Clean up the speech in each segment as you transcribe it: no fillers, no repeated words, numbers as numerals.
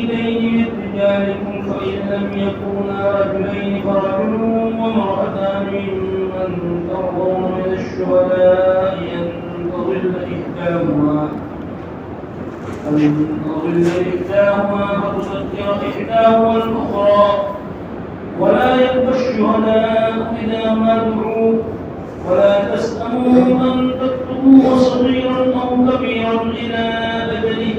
شهيدين من رجالكم فإن لم يكونا رجلين فرجل وامرأتان ممن ترضون من الشهداء أن تضل إحداهما فتذكر إحداهما الأخرى ولا يأبى الشهداء إذا ما دعوا ولا تسأموا أن تكتبوه صغيرا أو كبيرا إلى أجله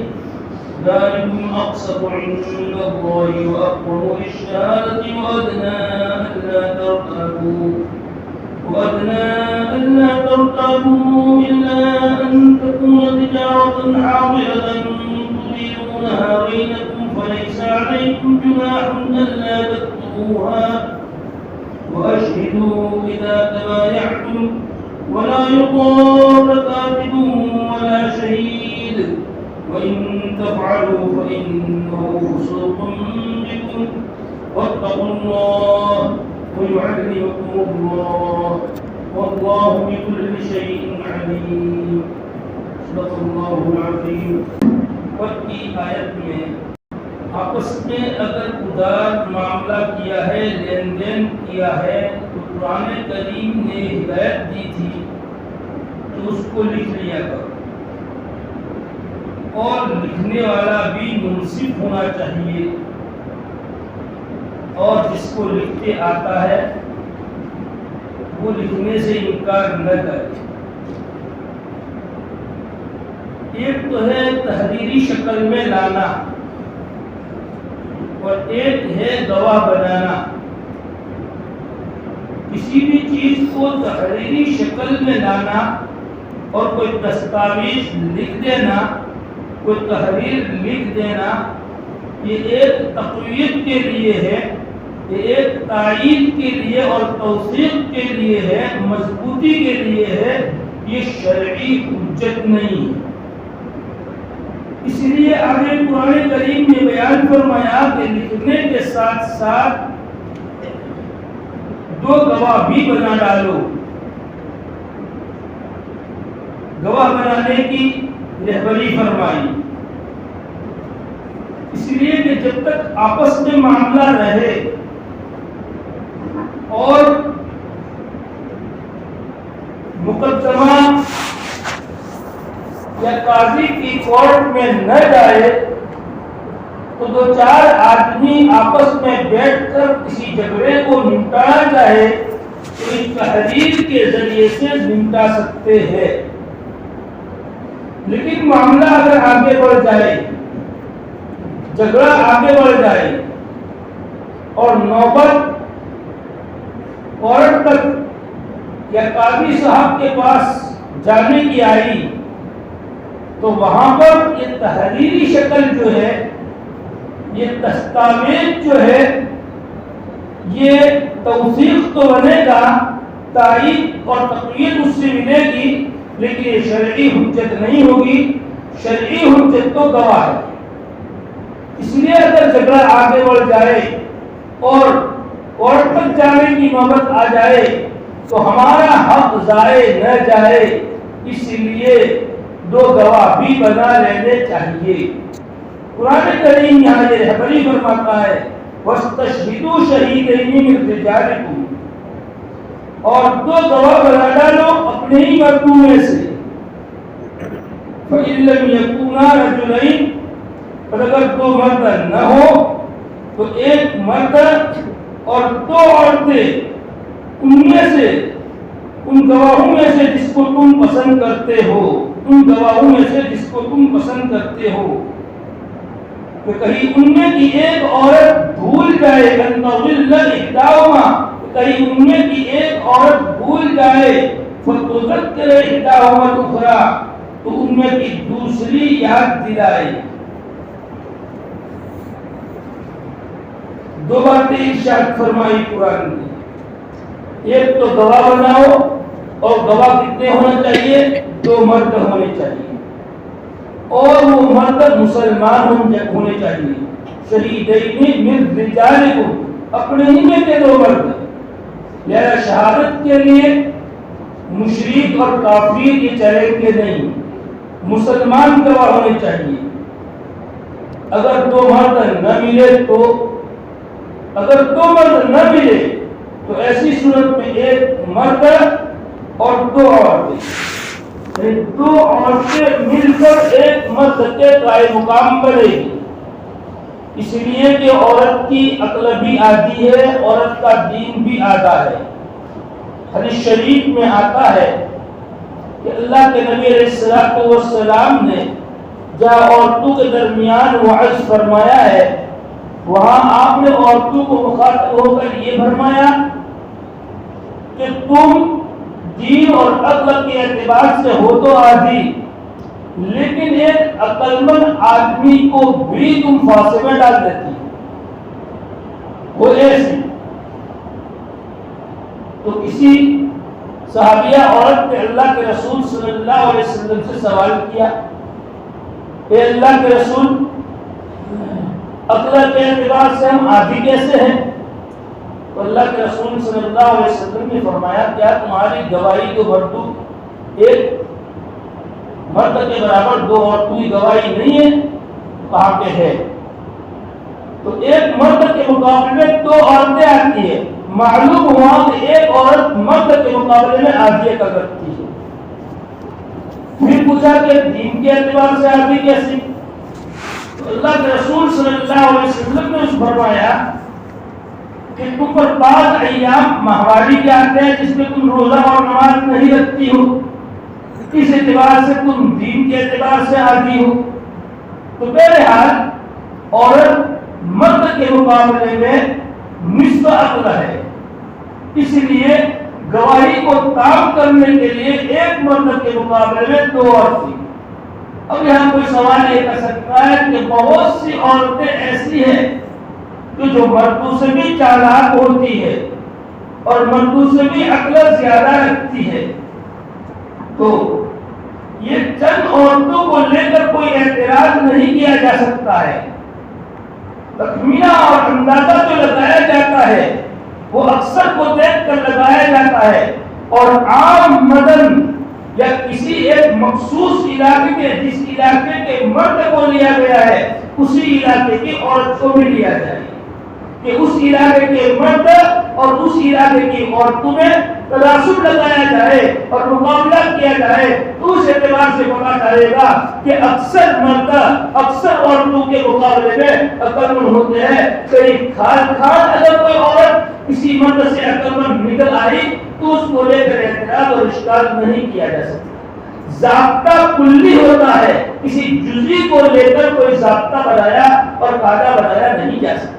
ذلكم أقسط عند الله وأقوم للشهادة وأدنى ألا ترتابوا إلا أن تكون تجارة حاضرة تديرونها بينكم فليس عليكم جناح ألا تكتبوها وأشهدوا إذا تبايعتم ولا يضار كاتب ولا شهيد وإن تفعلوا فإنه فسوق بكم واتقوا الله ويعلمكم الله والله بكل شيء عليم صدق الله العظيم. کی آیت میں آپس میں اگر ادار معاملہ کیا ہے، لین دین کیا ہے، تو قرآن کریم نے ہدایت دی تھی کہ اس کو لکھ لیا کرو، اور لکھنے والا بھی منصف ہونا چاہیے، اور جس کو لکھتے آتا ہے وہ لکھنے سے انکار نہ کرے۔ ایک تو ہے تحریری شکل میں لانا اور ایک ہے گواہ بنانا۔ کسی بھی چیز کو تحریری شکل میں لانا اور کوئی دستاویز لکھ دینا، کوئی تحریر لکھ دینا، یہ ایک تقویت کے لیے ہے، یہ ایک تائید کے لیے اور توثیق کے لیے ہے، مضبوطی کے لیے ہے، یہ شرعی حجت نہیں ہے۔ اس لیے آگے قرآن کریم نے بیان فرمایا کہ لکھنے کے ساتھ ساتھ دو گواہ بھی بنا ڈالو۔ گواہ بنانے کی رہبری فرمائی، اس لیے کہ جب تک آپس میں معاملہ رہے اور مقدمہ یا قاضی کی کورٹ میں نہ جائے تو دو چار آدمی آپس میں بیٹھ کر کسی جھگڑے کو نمٹانا چاہے تو اس تحریر کے ذریعے سے نمٹا سکتے ہیں۔ لیکن معاملہ اگر آگے بڑھ جائے، جھگڑا آگے بڑھ جائے اور نوبت کورٹ تک یا قاضی صاحب کے پاس جانے کی آئی تو وہاں پر یہ تحریری شکل جو ہے، یہ دستاویز جو ہے، یہ توثیق تو بنے گا، تائید اور تقویت اس سے ملے گی، لیکن یہ شرعی حجت نہیں ہوگی۔ شرعی حجت تو گواہ ہے۔ اس لیے اگر جھگڑا آگے بڑھ جائے اور کورٹ تک جانے کی نوبت آ جائے تو ہمارا حق ضائع نہ جائے، اس لیے دو گواہ بھی بنا لینے چاہیے۔ قرآن کریم یہاں یہ رہبری فرماتا ہے وَاسْتَشْهِدُوا شَهِيدَيْنِ مِن رِجَالِكُمْ، اور دو گواہ بنا ڈالو اپنے ہی مردوں میں سے۔ فَإِن لَّمْ يَكُونَا رَجُلَيْنِ، پر اگر دو مرد نہ ہو تو ایک مرد اور دو عورتیں، ان میں سے، ان گواہوں میں سے جس کو تم پسند کرتے ہو، ان گواہوں میں سے جس کو تم پسند کرتے ہو، کہ کہیں ان میں کی ایک عورت بھول جائے، ان تضل احداہما، کہیں ان میں کی ایک عورت بھول جائے، فتذکر احداہما الاخری، تو ان میں کی دوسری یاد دلائے۔ دو باتیں ارشاد فرمائی قرآن نے، ایک تو گواہ بناؤ، اور گواہ کتنے ہونا چاہیے؟ دو مرد ہونے چاہیے، اور وہ مرد مسلمان ہونے چاہیے۔ شہیدین من رجالکم، اپنے ہی میں کے دو مرد۔ لہذا شہادت کے لیے مشرک اور کافر یہ چلیں گے نہیں، مسلمان گواہ ہونے چاہیے۔ اگر دو مرد نہ ملے تو ایسی صورت میں ایک مرد اور دو عورتیں، دو عورتیں مل کر ایک مرد کے قائم مقام بنے گی، اس لیے کہ عورت کی عقل بھی آدھی ہے، عورت کا دین بھی آدھا ہے۔ حدیث شریف میں آتا ہے کہ اللہ کے نبی علیہ السلام نے جہاں عورتوں کے درمیان وعظ فرمایا ہے، وہاں آپ نے عورتوں کو مخاطب ہو کر یہ فرمایا کہ تم دین اور عقل کے اعتبار سے ہو تو آدھی، لیکن ایک عقل مند آدمی کو بھی تم فاصلے میں ڈال دیتی وہ ایسی۔ تو کسی صحابیہ عورت نے اللہ کے رسول صلی اللہ علیہ وسلم سے سوال کیا، اے اللہ کے رسول، عقل کے اعتبار سے ہم آدھی کیسے ہیں؟ تو اللہ کے رسول صلی اللہ علیہ وسلم نے فرمایا، کیا تمہاری گواہی کو مردوں ایک مرد کے برابر دو عورتوں کی گواہی نہیں ہے؟ کہا کہ ہے۔ تو ایک مرد کے مقابلے میں دو عورتیں آتی ہیں، معلوم ہوا کہ ایک عورت مرد کے مقابلے میں آدھی کا کرتی ہے۔ پھر پوچھا کہ دین کے اعتبار سے آدھی کیسی؟ تو اللہ کے رسول صلی اللہ علیہ وسلم نے اس فرمایا کہ تم پر بعض ایام ماہواری کے آتے ہیں جس میں تم روزہ اور نماز نہیں رکھتی ہو، اس اعتبار سے تم دین کے اعتبار سے آدھی ہو۔ تو بہرحال عورت مرد کے مقابلے میں نصف عقل ہے، اس لیے گواہی کو تام کرنے کے لیے ایک مرد کے مقابلے میں دو عورتیں۔ اب یہاں کوئی سوال یہ کر سکتا ہے کہ بہت سی عورتیں ایسی ہیں کہ جو مردوں سے بھی چالاک ہوتی ہے اور مردوں سے بھی عقل زیادہ رکھتی ہے، تو یہ چند عورتوں کو لے کر کوئی اعتراض نہیں کیا جا سکتا ہے۔ تخمینہ اور اندازہ جو لگایا جاتا ہے وہ اکثر کو دیکھ کر لگایا جاتا ہے، اور عام مدن یا کسی ایک مخصوص علاقے کے جس علاقے کے مرد کو لیا گیا ہے اسی علاقے کی عورت کو بھی لیا جائے کہ اس علاقے کے مرد اور اس علاقے کی عورتوں میں تناسب لگایا جائے اور مقابلہ کیا جائے، تو اس اعتبار سے پتا چلے گا کہ اکثر مرد اکثر عورتوں کے مقابلے میں عقل مند ہوتے ہیں۔ کہیں کھان اگر کوئی عورت کسی مرد سے عقل مند نکل آئی تو اس کو لے کر اعتراض اور اشکال نہیں کیا جا سکتا۔ ضابطہ کلی ہوتا ہے، کسی جزوی کو لے کر کوئی ضابطہ بنایا اور قاعدہ بنایا نہیں جا سکتا۔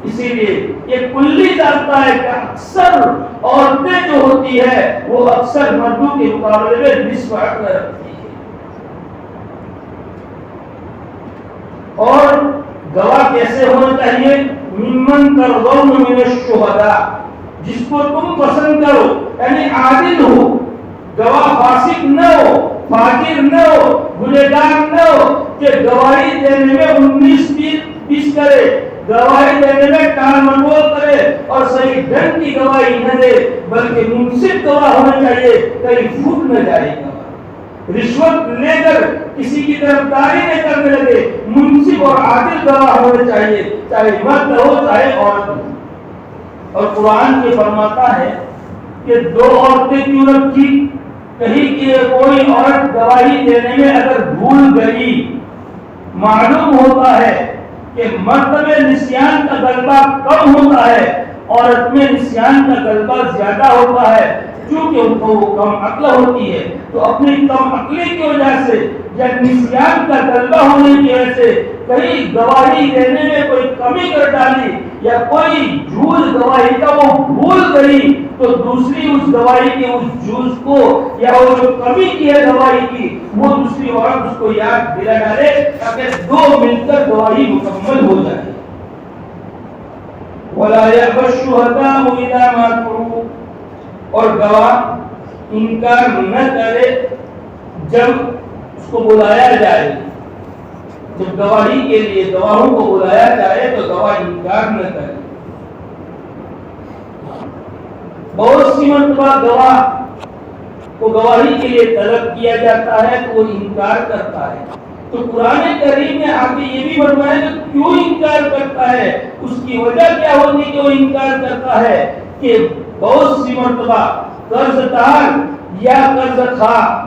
اسی لیے یہ کلی ضابطہ ہے کہ اکثر عورتیں جو ہوتی ہے وہ اکثر مردوں کے مقابلے میں نصف عقل رکھتی ہے۔ اور گواہ کیسے ہونا چاہیے؟ ممن ترضون من الشہداء، جس کو تم پسند کرو، یعنی عادل ہو، گواہ فاسق نہ ہو، فاجر نہ ہو، گنہگار نہ ہو کہ گواہی دینے میں 19-20 کرے، گواہی دینے میں ٹال مٹول کرے اور صحیح ڈھنگ کی گواہی نہ دے، بلکہ منصف گواہ ہونا چاہیے، کہیں پھوٹ نہ جائے گا۔ رشوت لے کر کسی کی طرفداری نہ کرنے لگے، منصف اور عادل گواہ ہونے چاہیے، چاہے مرد ہو چاہے عورت ہو۔ اور قرآن یہ فرماتا ہے کہ دو عورتیں کیوں رکھی؟ کہیں کہ کوئی عورت گواہی دینے میں اگر بھول گئی، معلوم ہوتا ہے کہ مرد میں نسیان کا غلبہ کم ہوتا ہے، عورت میں نسیان کا غلبہ زیادہ ہوتا ہے، کیونکہ ان کو وہ کم عقل ہوتی ہے، تو اپنی کم عقلی کی وجہ سے یا نسیان کا غلبہ ہونے کی وجہ سے کہیں گواہی دینے میں کوئی کمی کر ڈالی یا کوئی جھوٹ گواہی کا وہ بھول گئی، تو دوسری اس گواہی کے اس جھوٹ کو یا وہ جو کمی کی ہے گواہی کی وہ دوسری عورت اس کو یاد دلا ڈالے تاکہ دو مل کر گواہی مکمل ہو جائے۔ وَلَا يَأْبَ الشُّهَدَاءُ إِذَا مَا دُعُوا، اور گواہ انکار نہ کرے جب اس کو بلایا جائے، جب گواہی کے لیے گواہوں کو بلایا جائے تو گواہ انکار نہ کرے۔ بہت سی مرتبہ گواہ کو گواہی کے لیے طلب کیا جاتا ہے تو وہ انکار کرتا ہے، تو قرآن کریم نے آگے یہ بھی بتایا کہ کیوں انکار کرتا ہے، اس کی وجہ کیا ہوگی کہ وہ انکار کرتا ہے کہ بہت سی مرتبہ قرض دار یا قرض خواہ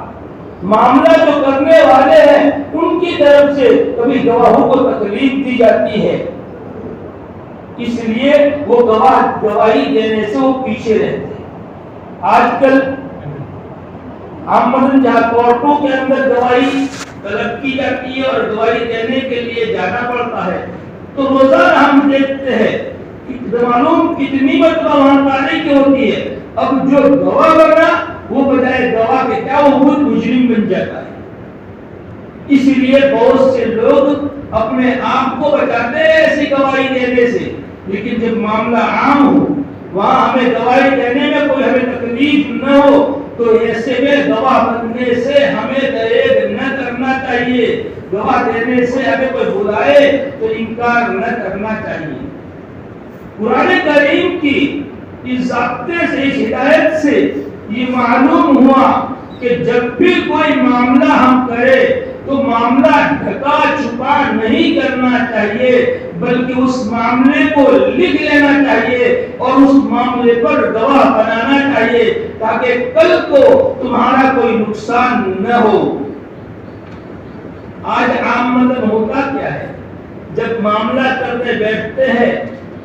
معاملہ جو کرنے والے ہیں ان کی طرف سے کبھی گواہوں کو تکلیف دی جاتی ہے، اس لیے وہ گواہی دینے سے وہ پیچھے رہتے ہیں۔ آج کل عامةً جہاں کورٹوں کے اندر گواہی طلب کی جاتی ہے اور گواہی دینے کے لیے جانا پڑتا ہے، تو روزانہ ہم دیکھتے ہیں کہ معلوم کتنی مرتبہ وہاں تاریخ ہوتی ہے، اب جو گواہ بنا وہ بجائے گواہ کے کیا وہ خود مجرم بن جاتا ہے۔ اس لیے بہت سے لوگ اپنے آپ کو بچاتے ہیں ایسی گواہی دینے سے، لیکن جب معاملہ عام ہو، وہاں ہمیں گواہی دینے میں کوئی ہمیں تکلیف نہ ہو، تو ایسے میں گواہ بننے سے ہمیں دریغ نہ کرنا چاہیے، گواہ دینے سے ہمیں کوئی بلائے تو انکار نہ کرنا چاہیے۔ قرآن کریم کی اس ضابطے سے، اس ہدایت سے یہ معلوم ہوا کہ جب بھی کوئی معاملہ ہم کرے تو معاملہ ڈھکا چھپا نہیں کرنا چاہیے، بلکہ اس معاملے کو لکھ لینا چاہیے اور اس معاملے پر گواہ بنانا چاہیے تاکہ کل کو تمہارا کوئی نقصان نہ ہو۔ آج عامةً ہوتا کیا ہے، جب معاملہ کرنے بیٹھتے ہیں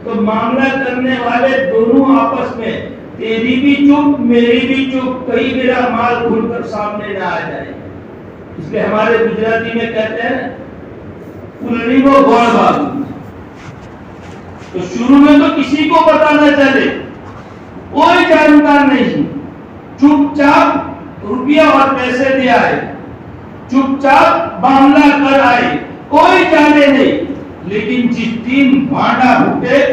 تو معاملہ کرنے والے دونوں آپس میں تیری بھی چپ میری بھی چپ، کہیں میرا مال کھل کر سامنے نہ آ جائے۔ اس لیے ہمارے گجراتی میں کہتے ہیں کلڑی کو گوڑ بازو، تو شروع میں تو کسی کو پتہ نہ چلے، کوئی جانکار نہیں، چپ چاپ روپیہ اور پیسے دے آئے، چپ چاپ معاملہ کر آئے، کوئی جانے نہیں، لیکن جس دن بھانڈا پھوٹے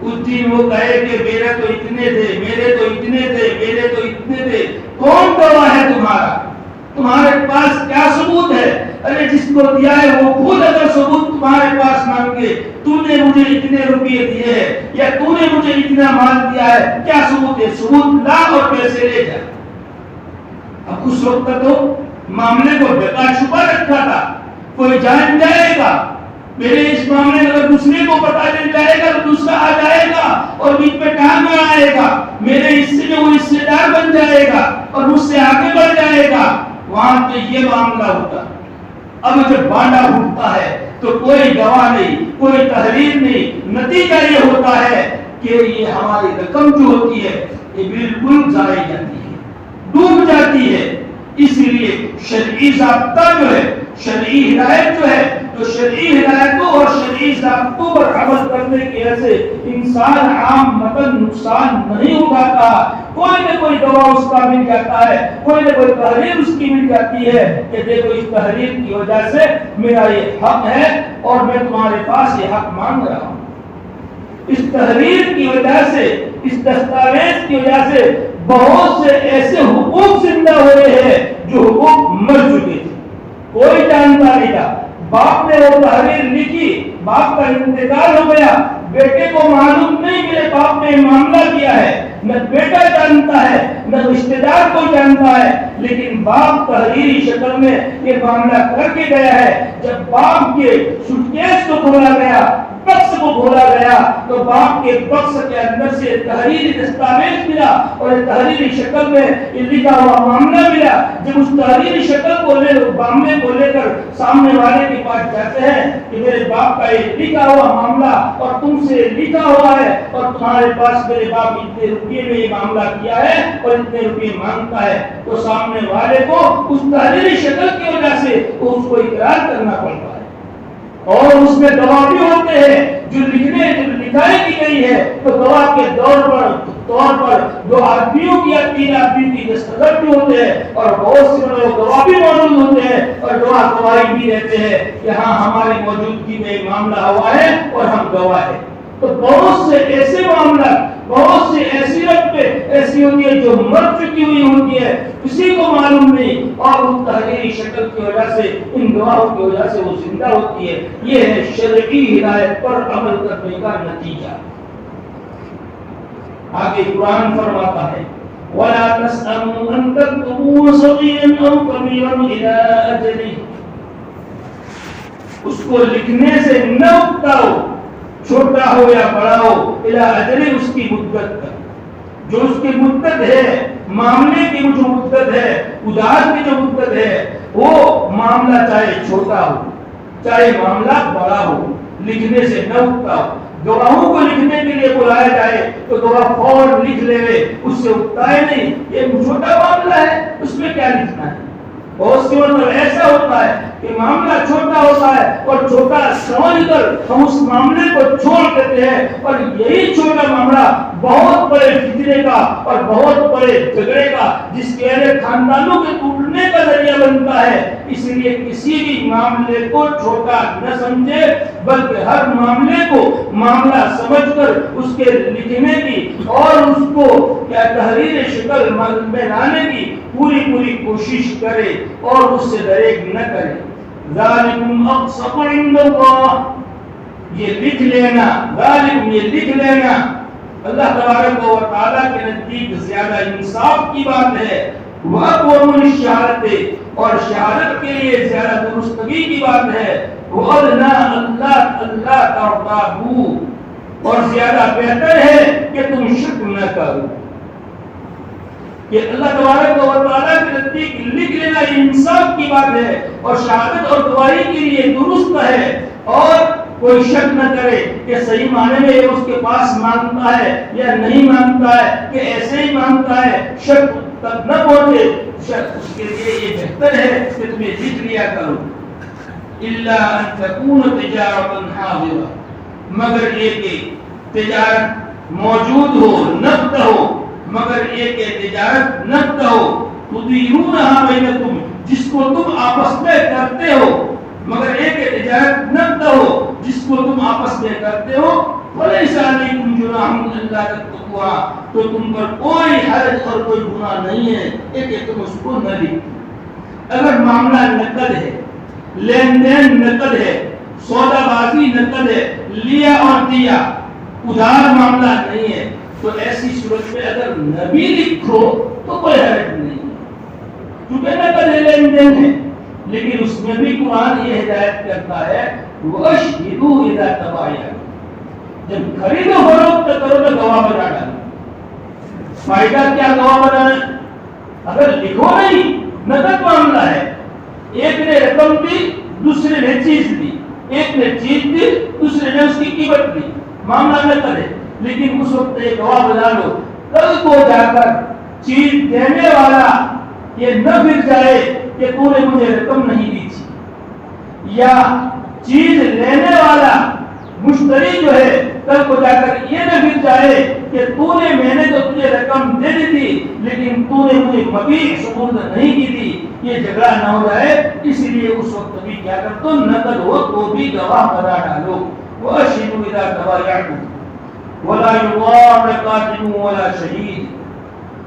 اس دن وہ کہے کہ میرے تو اتنے تھے، میرے تو اتنے تھے، میرے تو اتنے تھے، کون گواہ ہے تمہارا؟ تمہارے پاس کیا ثبوت ہے؟ ارے جس کو دیا ہے وہ خود اگر ثبوت تمہارے پاس مانگے، تو نے مجھے اتنے روپئے دیے ہیں یا تو نے مجھے اتنا مال دیا ہے، کیا ثبوت ہے؟ ثبوت لا اور پیسے لے جا۔ اب اس وقت تو معاملے کو ڈھکا چھپا رکھا تھا، کوئی جان جائے گا، میرے اس معاملے میں اگر دوسرے کو پتہ چل جائے گا تو دوسرا آ جائے گا اور بیچ میں ٹانگ آئے گا، میرے حصے میں وہ حصے دار بن جائے گا اور مجھ سے آگے بڑھ جائے گا، وہاں تو یہ معاملہ ہوتا۔ اب جب بانڈا اٹھتا ہے تو کوئی گواہ نہیں، کوئی تحریر نہیں، نتیجہ یہ ہوتا ہے کہ یہ ہماری رقم جو ہوتی ہے یہ بالکل ضائع جاتی ہے، ڈوب جاتی ہے۔ اس لیے شرعی ضابطہ جو ہے، شرعی ہدایت جو ہے، تو شرعی ہدایتوں اور شرعی ضابطوں پر عمل کرنے کی وجہ سے انسان عام مطلب نقصان نہیں اٹھاتا، کوئی نہ کوئی گواہ اس کا مل جاتا ہے، کوئی نہ کوئی تحریر اس کی مل جاتی ہے کہ دیکھو اس تحریر کی وجہ سے میرا یہ حق ہے اور میں تمہارے پاس یہ حق مانگ رہا ہوں۔ اس تحریر کی وجہ سے، اس دستاویز کی وجہ سے بہت سے ایسے حقوق زندہ ہوئے ہیں جو حقوق مر چکے تھے، کوئی جانتا نہیں تھا۔ باپ نے وہ تحریر لکھی، باپ کا انتقال ہو گیا، بیٹے کو معلوم نہیں میرے باپ نے معاملہ کیا ہے، نہ بیٹا جانتا ہے نہ رشتہ دار کو جانتا ہے، لیکن باپ تحریری شکل میں یہ معاملہ کر کے گیا ہے۔ جب باپ کے سوٹکیس کو کھولا گیا، بکس کو کھولا گیا، تو باپ کے بکس کے اندر سے تحریری دستاویز ملا اور تحریری شکل میں یہ لکھا ہوا معاملہ ملا۔ جب اس تحریری شکل کو معاملے کو لے کر سامنے والے کے پاس جاتے ہیں کہ میرے باپ کا یہ لکھا ہوا معاملہ اور تم سے لکھا ہوا ہے اور تمہارے پاس میرے باپ اتنے روپئے میں یہ معاملہ کیا ہے اور اتنے روپئے مانگتا ہے، تو سامنے والے کو اس تحریری شکل کی وجہ سے اس کو اقرار کرنا پڑتا ہے، اور اس میں گواہ بھی ہوتے ہیں جو لکھائی کی گئی ہے، تو گواہ کے طور پر دو آدمیوں کی یا تین آدمیوں کی دستخط بھی ہوتے ہیں اور بہت سے لوگ گواہ بھی موجود ہوتے ہیں اور گواہی بھی دیتے ہیں کہ ہاں ہماری موجودگی میں معاملہ ہوا ہے اور ہم گواہ ہیں۔ تو بہت سے ایسے معاملات، بہت سے ایسی رقمیں ایسی ہوتی ہے جو مر چکی ہوئی ہوتی ہے، کسی کو معلوم نہیں، اور اس تحریری شکل کی وجہ سے، ان گواہوں کی وجہ سے وہ زندہ ہوتی ہے۔ یہ ہے شرعی ہدایت پر عمل کرنے کا نتیجہ۔ آگے قرآن فرماتا ہے وَلَا تَسْأَمُوا أَن تَكْتُبُوهُ صَغِيرًا أَوْ كَبِيرًا إِلَىٰ أَجَلِهِ اس کو لکھنے سے نہ اکتاؤ، چھوٹا ہو یا بڑا ہو، الی اجل اس کی مدت تک، جو اس کی مدت ہے، معاملے کی جو مدت ہے، ادار کی جو مدت ہے، وہ معاملہ چاہے چھوٹا ہو چاہے معاملہ بڑا ہو، لکھنے سے نہ اکتاؤ۔ گواہوں کو لکھنے کے لیے بلایا جائے تو گواہ فوراً لکھ لے، اس سے اکتائے نہیں، یہ چھوٹا معاملہ ہے، اس میں کیا لکھنا ہے۔ بہت سی مرتبہ ایسا ہوتا ہے کہ معاملہ چھوٹا ہوتا ہے اور چھوٹا سمجھ کر ہم اس معاملے کو چھوڑ دیتے ہیں، اور یہی چھوٹا معاملہ بہت بڑے فتنے کا اور بہت بڑے جھگڑے کا، جس کے اہل خاندانوں کے ٹوٹنے کا ذریعہ بنتا ہے۔ اس لیے کسی بھی معاملے کو چھوٹا نہ سمجھے، بلکہ ہر معاملے کو معاملہ سمجھ کر اس کے لکھنے کی اور اس کو کیا تحریر شکل میں لانے کی پوری کوشش کرے اور اس سے دریغ نہ کرے۔ ذالکم اقسط عند اللہ، یہ لکھ لینا، ذالکم یہ لکھ لینا اللہ تبارک و تعالیٰ کے نزدیک زیادہ انصاف کی بات ہے، وَأَقْوَمُ لِلشَّهَادَةِ، اور شہادت کے لیے زیادہ درستگی کی بات ہے، وَأَدْنَىٰ أَلَّا تَرْتَابُوا، اور زیادہ بہتر ہے کہ تم شک نہ کرو۔ کہ اللہ تبارک و تعالیٰ کے نزدیک لکھ لینا انصاف کی بات ہے، اور شہادت اور گواہی کے لیے درست ہے، اور کوئی شک نہ کرے کہ صحیح معنی میں اس کے پاس مانگتا ہے یا نہیں مانگتا ہے، کہ ایسے ہی مانگتا ہے، شک تک نہ پہنچے، شک اس کے لیے یہ بہتر ہے کہ تمہیں لکھ لیا کرو۔ الا ان تکون تجارۃ حاضرہ، مگر یہ کہ تجارت موجود ہو، نقد ہو، مگر یہ کہ تجارت نقد ہو، تدیرونہا بینکم، جس کو تم آپس میں کرتے ہو، مگر یہ کہ تجارت نقد ہو جس کو تم آپس میں کرتے ہو، فلیس علیکم جناح الا تتقوا، تو تم پر کوئی حرج اور کوئی گناہ نہیں ہے کہ تم اس کو نہ لکھو۔ اگر معاملہ نقد ہے، لین دین نقد ہے، سودا بازی نقد ہے، لیا اور دیا، ادھار معاملہ نہیں ہے، تو ایسی صورت میں اگر نبی لکھو تو کوئی حرج نہیں ہے، کیونکہ نقد ہے، لین دین ہے۔ لیکن اس میں بھی قرآن یہ ہدایت کرتا ہے وَأَشْهِدُوا إِذَا تَبَايَعْتُمْ، جب خرید و فروخت کرو تو گواہ بنا ڈالو۔ فائدہ کیا گواہ بنانا؟ اگر لکھو نہیں، نقد معاملہ ہے، ایک نے رقم دی، دوسرے نے چیز دی، ایک نے چیز دی، دوسرے نے اس کی قیمت دی، معاملہ نقد ہے، لیکن اس وقت ایک گواہ بنا لو، کل کو جا کر چیز دینے والا یہ نہ پھر جائے کہ تو نے مجھے رقم نہیں دی تھی، یا چیز لینے والا مشتری جو ہے کل کو جا کر یہ نہ پھر جائے کہ تو نے، میں نے تو تجھے رقم دے دی تھی لیکن تو نے مجھے مبیع سپرد نہیں کی تھی، یہ جھگڑا نہ ہو جائے۔ اس لیے اس وقت بھی کیا کر، تو نقد ہو تو بھی گواہ بنا ڈالو۔ وَأَشْهِدُوا إِذَا تَبَايَعْتُمْ وَلَا يُضَارَّ كَاتِبٌ وَلَا شَهِيدٌ،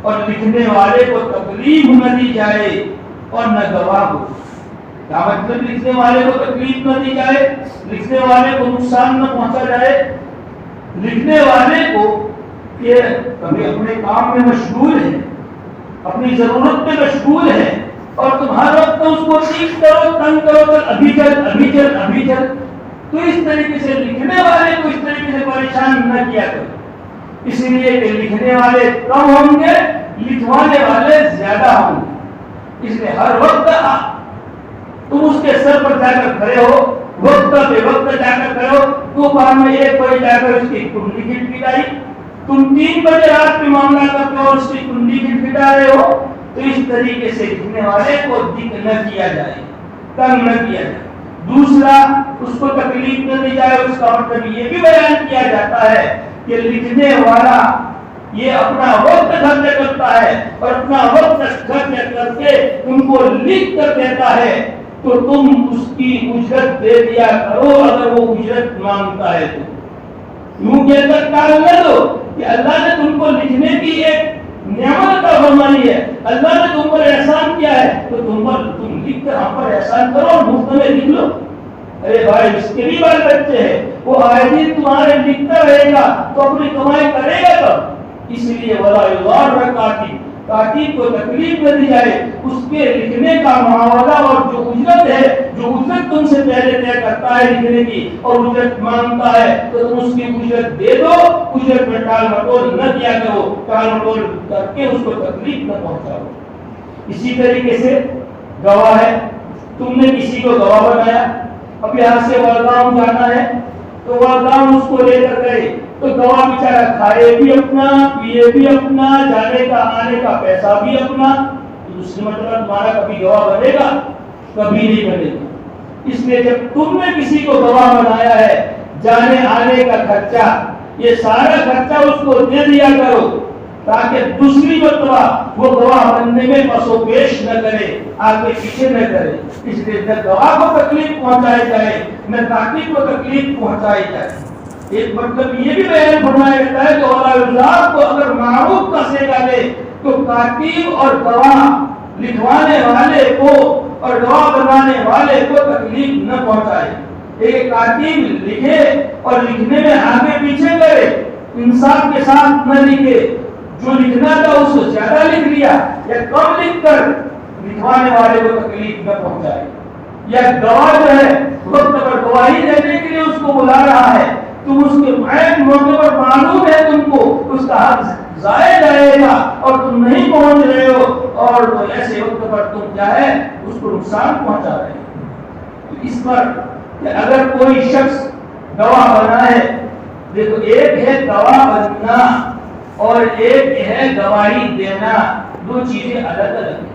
اور لکھنے والے کو تکلیف نہ دی جائے اور نہ گواہ کو۔ کیا مطلب لکھنے والے کو تکلیف نہ دی جائے، لکھنے والے کو نقصان نہ پہنچا جائے؟ لکھنے والے کو کہ کبھی اپنے کام میں مشغول ہے، اپنی ضرورت میں مشغول ہے، اور تم ہر وقت اس کو ٹھیک کرو، تنگ کرو کہ ابھی چل ابھی چل ابھی چل، تو اس طریقے سے لکھنے والے کو اس طریقے سے پریشان نہ کیا کرو، اس لیے کہ لکھنے والے کم ہوں گے، لکھوانے والے زیادہ ہوں گے۔ اس لیے ہر وقت تم اس کے سر پر جا کر کھڑے ہو، وقت بے وقت جا کر کھڑے ہو، طوفان میں 1 بجے جا کر اس کی کنڈی کھٹکھٹائی، تم 3 بجے رات میں معاملہ کرتے ہو اور اس کی کنڈی کھٹکھٹا رہے ہو، تو اس طریقے سے لکھنے والے کو دکھ نہ کیا جائے، تنگ نہ کیا جائے۔ دوسرا، اس کو تکلیف نہ دی جائے، اس کا مطلب یہ بھی بیان کیا جاتا ہے کہ لکھنے والا یہ اپنا وقت خرچ کرتا ہے اور اپنا وقت خرچ کر کے ان کو لکھ کر دیتا ہے، تو تم اس کی اجرت دے دیا کرو اگر وہ اجرت مانگتا ہے تو۔ یوں کہہ کر ٹال نہ دو کہ اللہ نے تم کو لکھنے کی ایک نعمت عطا فرمائی ہے، اللہ نے تم پر احسان کیا ہے، تو تم لکھ کر ہم پر احسان کرو اور مفت میں لکھ لو۔ ارے بھائی، اس کے بھی بال بچے ہیں، وہ آئے دن تمہارے لکھتا رہے گا تو اپنی کمائی کرے گا کب؟ اس لیے وَلَا يُضَارَّ كَاتِبٌ، کاتب کو تکلیف نہ دی جائے، اس کے لکھنے کا معاوضہ اور جو اجرت ہے، جو اجرت تم سے پہلے طے کرتا ہے لکھنے کی اور اجرت مانگتا ہے تو تم اس کی اجرت دے دو، اجرت میں ٹال مٹول نہ کیا کرو، ٹال مٹول کر کے اس کو تکلیف نہ پہنچاؤ۔ اسی طریقے سے گواہ ہے، تم نے کسی کو گواہ بنایا، اب یہاں سے ولگام جانا ہے تو ولگام اس کو لے کر گئے تو گواہ بیچارہ کھائے بھی اپنا، پیے بھی اپنا، جانے کا آنے کا پیسہ بھی اپنا، تو اس کا مطلب تمہارا کبھی گواہ بنے گا؟ کبھی نہیں بنے گا۔ اس لیے جب تم نے کسی کو گواہ بنایا ہے، جانے آنے کا خرچہ، یہ سارا خرچہ اس کو دے دیا کرو تاکہ دوسری مرتبہ وہ گواہ بننے میں پس و پیش نہ کرے، آگے پیچھے نہ کرے۔ اس لیے نہ گواہ کو تکلیف پہنچائی جائے، نہ کاتب کو تکلیف پہنچائی جائے۔ ایک مطلب یہ بھی بیان فرمایا جاتا ہے کہ اولیاء کو اگر معروف کا صیغہ دے تو کاتب اور گواہ لکھوانے والے کو اور گواہ بنانے والے کو تکلیف نہ پہنچائے۔ ایک کاتب لکھے اور لکھنے میں آگے پیچھے کرے، انصاف کے ساتھ نہ لکھے، جو لکھنا تھا اس سے زیادہ لکھ لیا یا کم لکھ کر لکھوانے والے کو تکلیف نہ پہنچائے۔ یا گواہ جو ہے وقت پر گواہی دینے کے لیے اس کو بلا رہا ہے، تم اس کے عین موقع پر معلوم ہے تم کو اس کا حق ضائع جائے گا اور تم نہیں پہنچ رہے ہو، اور تو ایسے وقت پر تم کیا ہے اس کو نقصان پہنچا رہے ہو۔ تو اس پر کہ اگر کوئی شخص گواہ بنا ہے، دیکھو ایک ہے گواہ بننا اور ایک ہے گواہی دینا، دو چیزیں الگ الگ ہیں۔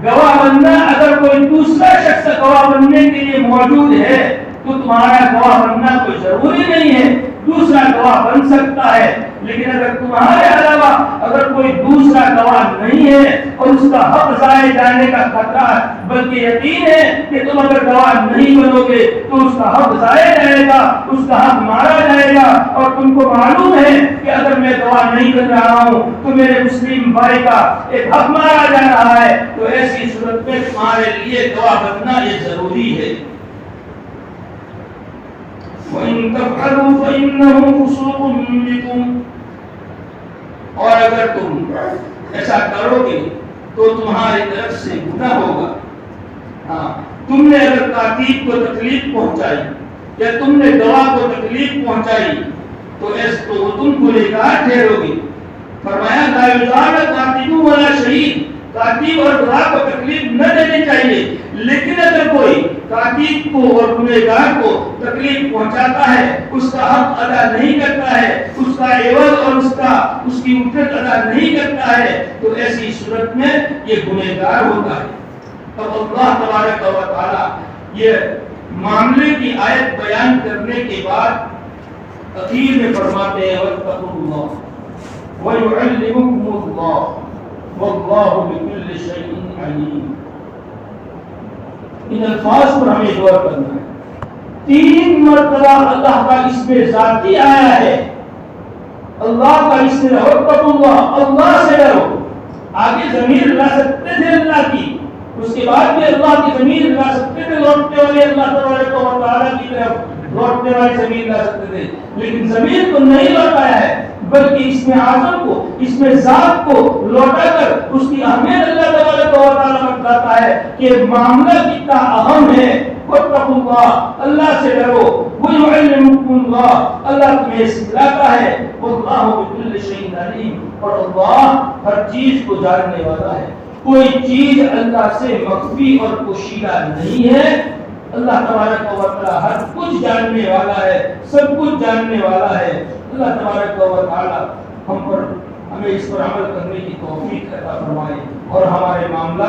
گواہ بننا، اگر کوئی دوسرا شخص گواہ بننے کے لیے موجود ہے تو تمہارا گواہ بننا کوئی ضروری نہیں ہے، دوسرا گواہ بن سکتا ہے۔ لیکن اگر تمہارے علاوہ اگر کوئی دوسرا گواہ نہیں ہے اور اس کا حق ضائع جانے کا خطرہ ہے، بلکہ یقین ہے کہ تم اگر گواہ نہیں بنو گے تو اس کا حق ضائع جائے گا، اس کا حق مارا جائے گا، اور تم کو معلوم ہے کہ اگر میں گواہ نہیں بن رہا ہوں تو میرے مسلم بھائی کا ایک حق مارا جا رہا ہے، تو ایسی صورت میں تمہارے لیے گواہ بننا یہ ضروری ہے۔ وَإِن تَفْعَلُوا فَإِنَّهُ فُسُوقٌ بِكُمْ، اور اگر تم ایسا کرو گے تو تمہاری طرف سے گناہ ہوگا۔ ہاں، تم نے اگر کاتب کو تکلیف پہنچائی یا تم نے گواہ کو تکلیف پہنچائی تو تم گنہگار ٹھہرو گے۔ فرمایا لا یضار کاتب ولا شہید، کاتب اور گواہ کو تکلیف نہ دینی چاہیے، لیکن اگر کوئی کاتب کو اور گنہگار کو تکلیف پہنچاتا ہے، اس کا حق ادا نہیں کرتا ہے، اس کا عوض اور اس کی اجرت ادا نہیں کرتا ہے، تو ایسی صورت میں یہ گنہگار ہوتا ہے۔ اب اللہ تبارک و تعالی یہ معاملے کی آیت بیان کرنے کے بعد اخیر میں فرماتے ہیں وَاتَّقُوا اللَّهَ وَيُعَلِّمُكُمُ اللَّهُ وَاللَّهُ بِكُلِّ شَيْءٍ عَلِيمٌ۔ ان الفاظ پر ہمیں غور کرنا ہے۔ 3 مرتبہ اللہ کا اسم ذاتی آیا ہے، اللہ کا اسم وَاتَّقُوا اللَّهَ، اللہ سے ڈرو۔ آگے ضمیر لا سکتے تھے اللہ کی، اس کے بعد بھی اللہ کی ضمیر لا سکتے تھے، لوٹنے والے اللہ تبارک و تعالیٰ کی طرف لوٹنے والی ضمیر لا سکتے تھے، لیکن ضمیر کو نہیں لوٹایا ہے، بلکہ اسم اعظم کو، اسم ذات کو لوٹا کر اس کی اہمیت اللہ تبارک و تعالیٰ بتاتا ہے کہ معاملہ کتنا اہم ہے۔ وَاتَّقُوا اللَّهَ، اللہ سے ڈرو، وَيُعَلِّمُكُمُ اللَّهُ، اللہ تمہیں سکھلاتا ہے، وَاللَّهُ بِكُلِّ شَيْءٍ عَلِيمٌ، اور اللہ ہر چیز کو جاننے والا ہے۔ کوئی چیز اللہ سے مخفی اور پوشیدہ نہیں ہے، اللہ تبارک و تعالی ہر کچھ جاننے والا ہے، سب کچھ جاننے والا ہے۔ اللہ تبارک و تعالی ہمیں اس پر عمل کرنے کی توفیق عطا فرمائے اور ہمارے معاملات